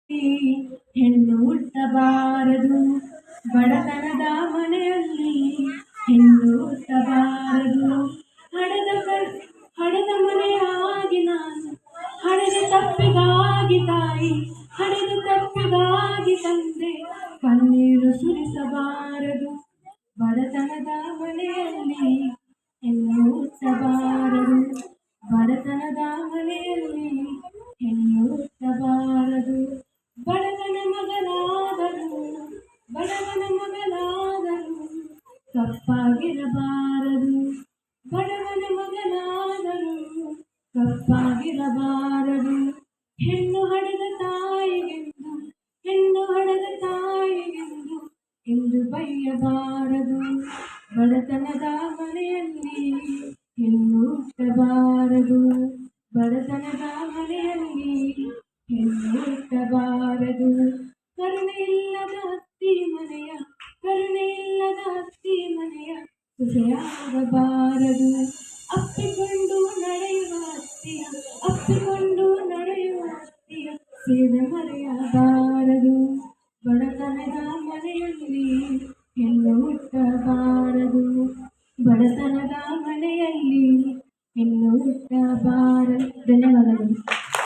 ಹೆಣ್ಣು ಹುಟ್ಟಬಾರದು, ಬಡತನದ ಮನೆಯಲ್ಲಿ ಹೆಣ್ಣು ಹುಟ್ಟಬಾರದು. ಹಡೆದ ಮನೆಯಾಗಿ ನಾನು, ಹಡೆದ ತಪ್ಪಿಗಾಗಿ ತಾಯಿ, ಹಡೆದ ತಪ್ಪಿಗಾಗಿ ತಂದೆ, ಕಣ್ಣೀರು ಸುರಿಸಬಾರದು. ಬಡತನದ ಮನೆಯಲ್ಲಿ ಹೆಣ್ಣು ಹುಟ್ಟಬಾರದು, ಬಡತನದ ಮನೆಯಲ್ಲಿ ಹೆಣ್ಣು ಹುಟ್ಟಬಾರದು. ಬಡವನ ಮಗನಾದರೂ, ಬಡವನ ಮಗನಾದರೂ ಕಪ್ಪಾಗಿರಬಾರದು, ಬಡವನ ಮಗನಾದರೂ ಕಪ್ಪಾಗಿರಬಾರದು. ಹೆಣ್ಣು ಹಡೆದ ತಾಯಿಗೆಂದು, ಹೆಣ್ಣು ಹಡೆದ ತಾಯಿಗೆಂದು ಎಂದು ಬೈಯಬಾರದು. ಬಡತನದ ಮನೆಯಲ್ಲಿ ಹೆಣ್ಣು ಹುಟ್ಟಬಾರದು, ಬಡತನದ ಮನೆಯಲ್ಲಿ ಹೆಣ್ಣು ಹುಟ್ಟಬಾರದು. ಕರುಣೆ ಇಲ್ಲದ ಅತ್ತಿ ಮನೆಯ, ಕರುಣೆ ಇಲ್ಲದ ಅತ್ತಿ ಮನೆಯ ಸೊಸೆಯಾಗಬಾರದು. ಅಪ್ಪಿಕೊಂಡು ನಡೆಯುವ ಅತ್ತಿಯ, ಅಪ್ಪಿಕೊಂಡು ನಡೆಯುವ ಅತ್ತಿಯ ಸೇವೆ ಮರೆಯಬಾರದು. ಬಡತನದ ಮನೆಯಲ್ಲಿ ಹೆಣ್ಣು ಹುಟ್ಟಬಾರದು, ಬಡತನದ ಮನೆಯಲ್ಲಿ ಹೆಣ್ಣು ಹುಟ್ಟಬಾರದು. ಧನ್ಯವಾದಗಳು.